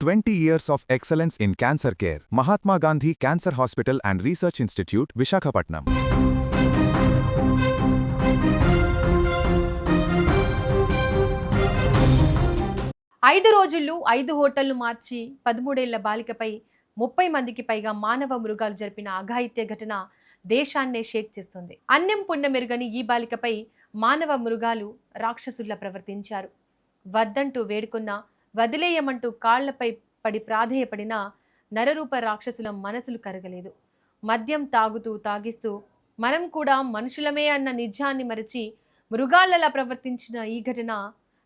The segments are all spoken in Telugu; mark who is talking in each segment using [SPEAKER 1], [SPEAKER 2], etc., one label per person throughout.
[SPEAKER 1] 20 years of excellence in cancer care. Mahatma Gandhi Cancer Hospital and Research Institute, Visakhapatnam.
[SPEAKER 2] ఐదు రోజుల్లో 5 హోటళ్లు మార్చి 13 ఏళ్ల బాలికపై 30 మందికి పైగా మానవ మృగాలు జరిపిన అఘాయిత్య ఘటన దేశాన్నే షేక్ చేస్తుంది. అన్యం పుణ్యమెరుగని ఈ బాలికపై మానవ మృగాలు రాక్షసుల్లా ప్రవర్తించారు. వద్దంటూ వేడుకున్నా, వదిలేయమంటూ కాళ్లపై పడి ప్రాధేయపడిన నరరూప రాక్షసుల మనసులు కరగలేదు. మద్యం తాగిస్తూ మనం కూడా మనుషులమే అన్న నిజాన్ని మరిచి మృగాలలా ప్రవర్తించిన ఈ ఘటన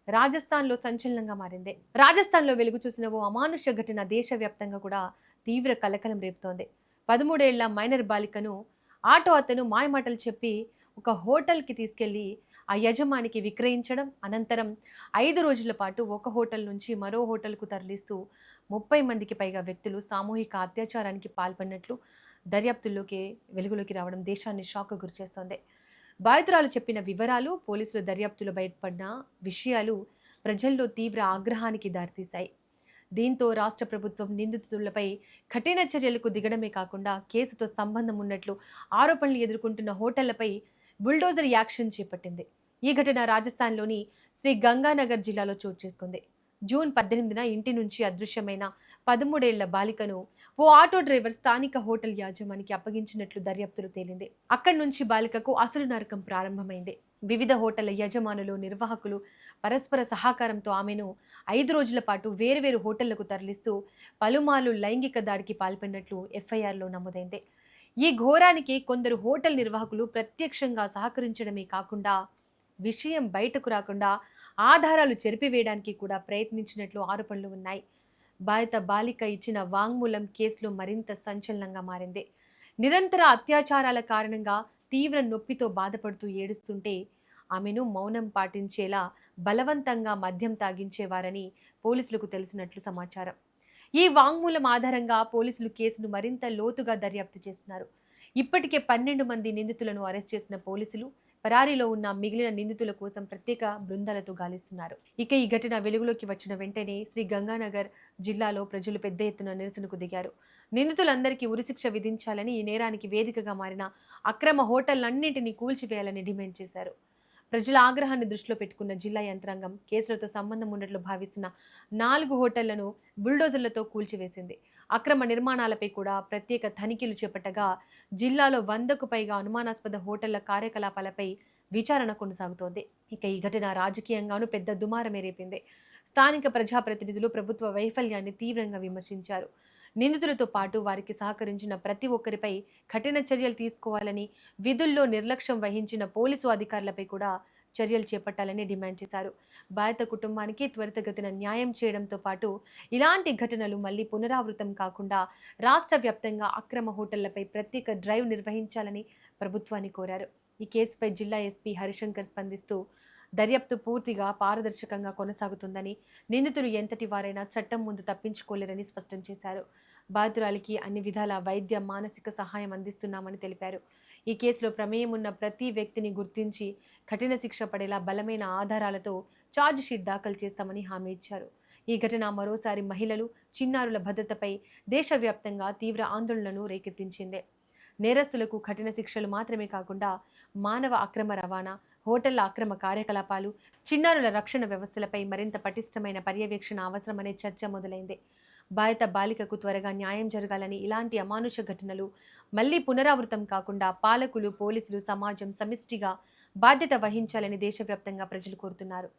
[SPEAKER 2] రాజస్థాన్లో సంచలనంగా మారింది. రాజస్థాన్లో వెలుగు చూసిన ఓ అమానుష్య ఘటన దేశవ్యాప్తంగా కూడా తీవ్ర కలకలం రేపుతోంది. 13 ఏళ్ల మైనర్ బాలికను ఆటో అతను మాయమాటలు చెప్పి ఒక హోటల్కి తీసుకెళ్లి ఆ యజమానికి విక్రయించడం, అనంతరం 5 రోజుల పాటు ఒక హోటల్ నుంచి మరో హోటల్కు తరలిస్తూ 30 మందికి పైగా వ్యక్తులు సామూహిక అత్యాచారానికి పాల్పడినట్లు వెలుగులోకి రావడం దేశాన్ని షాక్ గురిచేస్తోంది. బాధితురాలు చెప్పిన వివరాలు, పోలీసుల దర్యాప్తులో బయటపడిన విషయాలు ప్రజల్లో తీవ్ర ఆగ్రహానికి దారితీశాయి. దీంతో రాష్ట్ర ప్రభుత్వం నిందితులపై కఠిన చర్యలకు దిగడమే కాకుండా కేసుతో సంబంధం ఉన్నట్లు ఆరోపణలు ఎదుర్కొంటున్న హోటళ్లపై బుల్డోజర్ యాక్షన్ చేపట్టింది. ఈ ఘటన రాజస్థాన్లోని శ్రీ గంగానగర్ జిల్లాలో చోటు చేసుకుంది. జూన్ 18న ఇంటి నుంచి అదృశ్యమైన 13 ఏళ్ల బాలికను ఓ ఆటో డ్రైవర్ స్థానిక హోటల్ యాజమానికి అప్పగించినట్లు దర్యాప్తులు తేలింది. అక్కడి నుంచి బాలికకు అసలు నరకం ప్రారంభమైంది. వివిధ హోటళ్ల యజమానులు, నిర్వాహకులు పరస్పర సహకారంతో ఆమెను 5 రోజుల పాటు వేర్వేరు హోటళ్లకు తరలిస్తూ పలుమార్లు లైంగిక దాడికి పాల్పడినట్లు ఎఫ్ఐఆర్లో నమోదైంది. ఈ ఘోరానికి కొందరు హోటల్ నిర్వాహకులు ప్రత్యక్షంగా సహకరించడమే కాకుండా విషయం బయటకు రాకుండా ఆధారాలు చెరిపివేయడానికి కూడా ప్రయత్నించినట్లు ఆరోపణలు ఉన్నాయి. బాలిక ఇచ్చిన వాంగ్మూలం కేసులో మరింత సంచలనంగా మారింది. నిరంతర అత్యాచారాల కారణంగా తీవ్ర నొప్పితో బాధపడుతూ ఏడుస్తుంటే ఆమెను మౌనం పాటించేలా బలవంతంగా మద్యం తాగించేవారని పోలీసులకు తెలిసినట్లు సమాచారం. ఈ వాంగ్మూలం ఆధారంగా పోలీసులు కేసును మరింత లోతుగా దర్యాప్తు చేస్తున్నారు. ఇప్పటికే 12 మంది నిందితులను అరెస్ట్ చేసిన పోలీసులు పరారీలో ఉన్న మిగిలిన నిందితుల కోసం ప్రత్యేక బృందాలతో గాలిస్తున్నారు. ఇక ఈ ఘటన వెలుగులోకి వచ్చిన వెంటనే శ్రీ గంగానగర్ జిల్లాలో ప్రజలు పెద్ద ఎత్తున నిరసనకు దిగారు. నిందితులందరికీ ఉరిశిక్ష విధించాలని, ఈ నేరానికి వేదికగా మారిన అక్రమ హోటళ్లన్నింటినీ కూల్చివేయాలని డిమాండ్ చేశారు. ప్రజల ఆగ్రహాన్ని దృష్టిలో పెట్టుకున్న జిల్లా యంత్రాంగం కేసులతో సంబంధం ఉన్నట్లు భావిస్తున్న 4 హోటళ్లను బుల్డోజర్లతో కూల్చివేసింది. అక్రమ నిర్మాణాలపై కూడా ప్రత్యేక తనిఖీలు చేపట్టగా జిల్లాలో 100కు పైగా అనుమానాస్పద హోటళ్ల కార్యకలాపాలపై విచారణ కొనసాగుతోంది. ఇక ఈ ఘటన రాజకీయంగానూ పెద్ద దుమారమే రేపింది. స్థానిక ప్రజాప్రతినిధులు ప్రభుత్వ వైఫల్యాన్ని తీవ్రంగా విమర్శించారు. నిందితులతో పాటు వారికి సహకరించిన ప్రతి ఒక్కరిపై కఠిన చర్యలు తీసుకోవాలని, విధుల్లో నిర్లక్ష్యం వహించిన పోలీసు అధికారులపై కూడా చర్యలు చేపట్టాలని డిమాండ్ చేశారు. బాధిత కుటుంబానికి త్వరితగతిన న్యాయం చేయడంతో పాటు ఇలాంటి ఘటనలు మళ్లీ పునరావృతం కాకుండా రాష్ట్ర వ్యాప్తంగా అక్రమ హోటళ్లపై ప్రత్యేక డ్రైవ్ నిర్వహించాలని ప్రభుత్వాన్ని కోరారు. ఈ కేసుపై జిల్లా ఎస్పీ హరిశంకర్ స్పందిస్తూ దర్యాప్తు పూర్తిగా పారదర్శకంగా కొనసాగుతుందని, నిందితులు ఎంతటి వారైనా చట్టం ముందు తప్పించుకోలేరని స్పష్టం చేశారు. బాధితురాలికి అన్ని విధాల వైద్య, మానసిక సహాయం అందిస్తున్నామని తెలిపారు. ఈ కేసులో ప్రమేయం ఉన్న ప్రతి వ్యక్తిని గుర్తించి కఠిన శిక్ష పడేలా బలమైన ఆధారాలతో ఛార్జిషీట్ దాఖలు చేస్తామని హామీ ఇచ్చారు. ఈ ఘటన మరోసారి మహిళలు, చిన్నారుల భద్రతపై దేశవ్యాప్తంగా తీవ్ర ఆందోళనను రేకెత్తించింది. నేరస్తులకు కఠిన శిక్షలు మాత్రమే కాకుండా మానవ అక్రమ రవాణా, హోటళ్ల అక్రమ కార్యకలాపాలు, చిన్నారుల రక్షణ వ్యవస్థలపై మరింత పటిష్టమైన పర్యవేక్షణ అవసరమనే చర్చ మొదలైంది. బాధిత బాలికకు త్వరగా న్యాయం జరగాలని, ఇలాంటి అమానుష ఘటనలు మళ్లీ పునరావృతం కాకుండా పాలకులు, పోలీసులు, సమాజం సమిష్టిగా బాధ్యత వహించాలని దేశవ్యాప్తంగా ప్రజలు కోరుతున్నారు.